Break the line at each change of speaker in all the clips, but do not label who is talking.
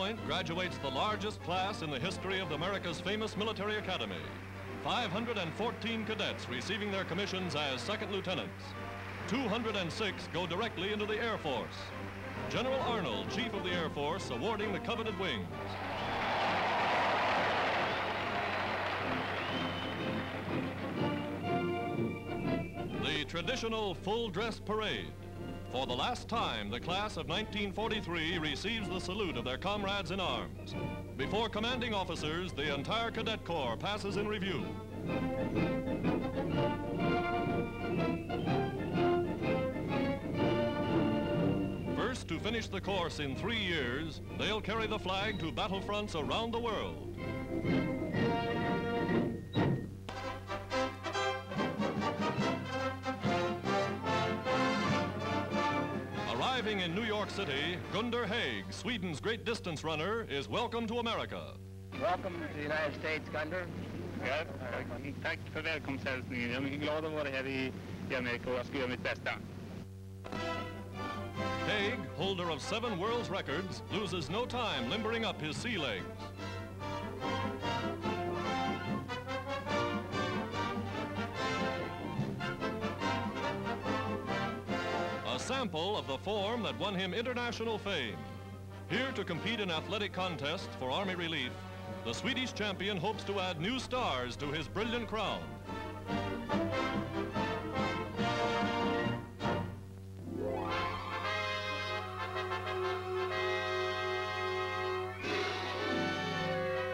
Point graduates the largest class in the history of America's famous military academy. 514 cadets receiving their commissions as second lieutenants. 206 go directly into the Air Force. General Arnold, Chief of the Air Force, awarding the coveted wings. The traditional full-dress parade. For the last time, the class of 1943 receives the salute of their comrades in arms. Before commanding officers, the entire Cadet Corps passes in review. First, to finish the course in 3 years, they'll carry the flag to battlefronts around the world. Arriving in New York City, Gunder Hagg, Sweden's great distance runner, is welcome to America.
Welcome to the United States, Gunder.
Ja, tack för välkomsthälsningen. Jag är mycket glad att vara här i Amerika och jag ska göra mitt bästa.
Hagg, holder of 7 world's records, loses no time limbering up his sea legs. A sample of the form that won him international fame. Here to compete in athletic contests for Army relief, the Swedish champion hopes to add new stars to his brilliant crown.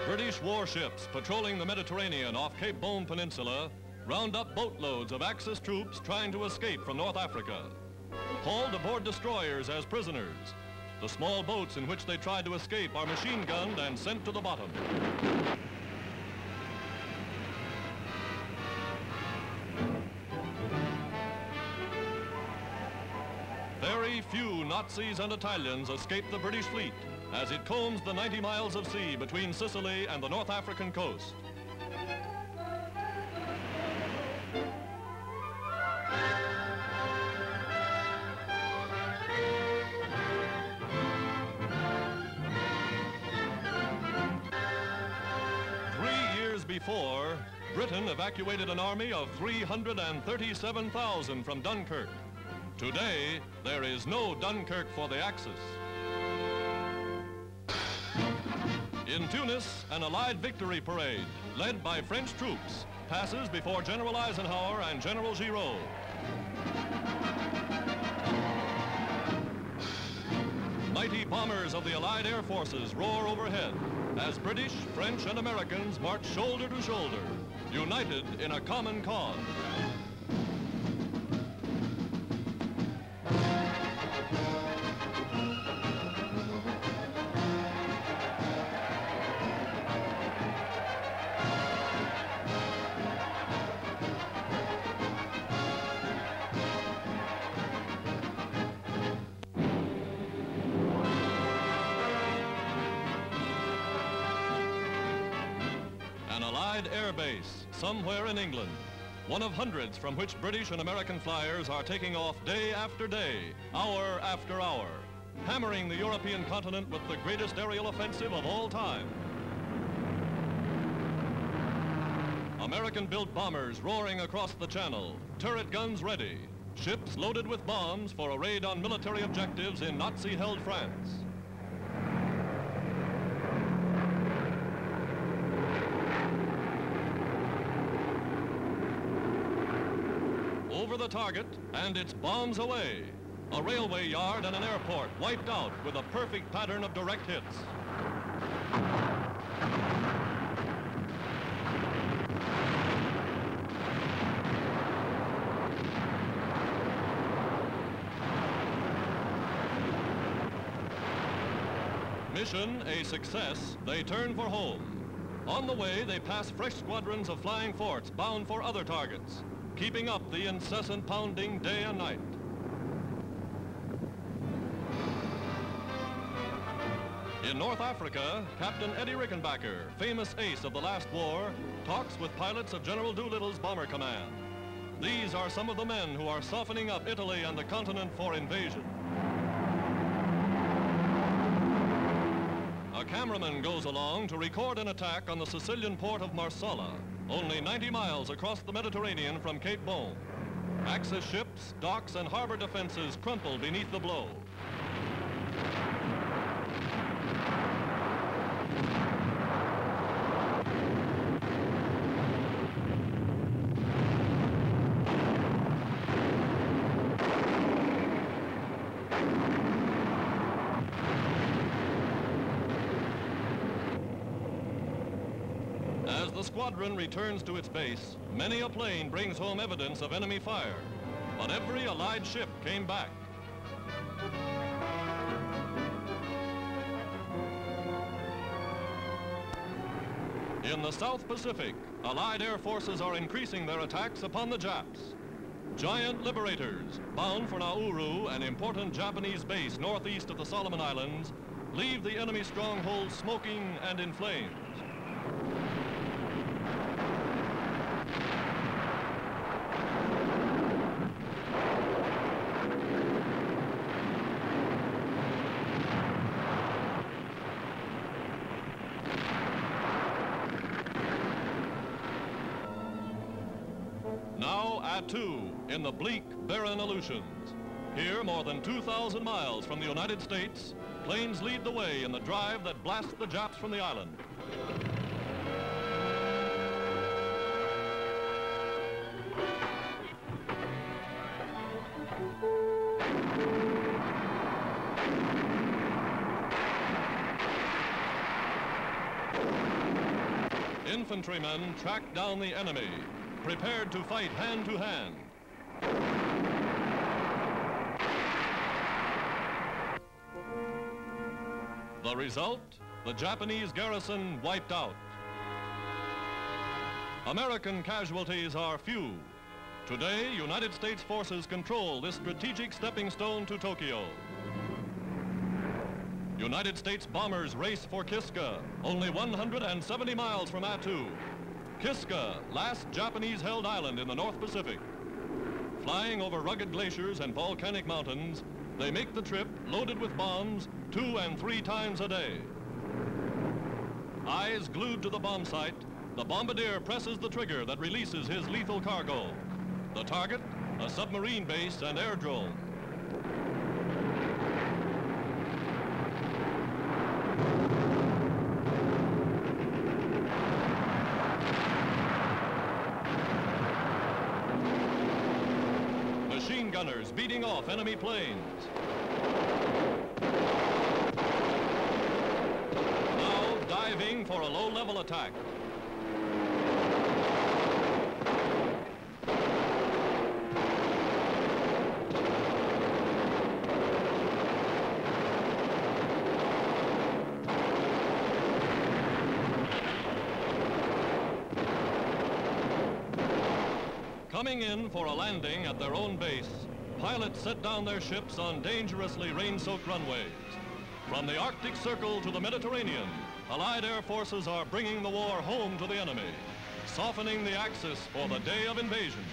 British warships patrolling the Mediterranean off Cape Bon Peninsula round up boatloads of Axis troops trying to escape from North Africa. Hauled aboard destroyers as prisoners. The small boats in which they tried to escape are machine-gunned and sent to the bottom. Very few Nazis and Italians escape the British fleet as it combs the 90 miles of sea between Sicily and the North African coast. Before, Britain evacuated an army of 337,000 from Dunkirk. Today, there is no Dunkirk for the Axis. In Tunis, an Allied victory parade, led by French troops, passes before General Eisenhower and General Giraud. Mighty bombers of the Allied air forces roar overhead as British, French, and Americans march shoulder to shoulder, united in a common cause. Air base somewhere in England, one of hundreds from which British and American flyers are taking off day after day, hour after hour, hammering the European continent with the greatest aerial offensive of all time. American-built bombers roaring across the channel, turret guns ready, ships loaded with bombs for a raid on military objectives in Nazi-held France. Over the target, and it's bombs away. A railway yard and an airport wiped out with a perfect pattern of direct hits. Mission a success, they turn for home. On the way, they pass fresh squadrons of flying forts bound for other targets, keeping up the incessant pounding day and night. In North Africa, Captain Eddie Rickenbacker, famous ace of the last war, talks with pilots of General Doolittle's bomber command. These are some of the men who are softening up Italy and the continent for invasion. A A cameraman goes along to record an attack on the Sicilian port of Marsala, only 90 miles across the Mediterranean from Cape Bon. Axis ships, docks, and harbor defenses crumple beneath the blow. As the squadron returns to its base, many a plane brings home evidence of enemy fire, but every Allied ship came back. In the South Pacific, Allied air forces are increasing their attacks upon the Japs. Giant Liberators, bound for Nauru, an important Japanese base northeast of the Solomon Islands, leave the enemy stronghold smoking and in flames. Now Attu, in the bleak, barren Aleutians. Here, more than 2,000 miles from the United States, planes lead the way in the drive that blasts the Japs from the island. Infantrymen track down the enemy, prepared to fight hand to hand. The result, the Japanese garrison wiped out. American casualties are few. Today, United States forces control this strategic stepping stone to Tokyo. United States bombers race for Kiska, only 170 miles from Attu. Kiska, last Japanese-held island in the North Pacific. Flying over rugged glaciers and volcanic mountains, they make the trip loaded with bombs 2 and 3 times a day. Eyes glued to the bomb site, the bombardier presses the trigger that releases his lethal cargo. The target, a submarine base and airdrome. Machine gunners beating off enemy planes. Now diving for a low-level attack. Coming in for a landing at their own base, pilots set down their ships on dangerously rain-soaked runways. From the Arctic Circle to the Mediterranean, Allied air forces are bringing the war home to the enemy, softening the axis for the day of invasion.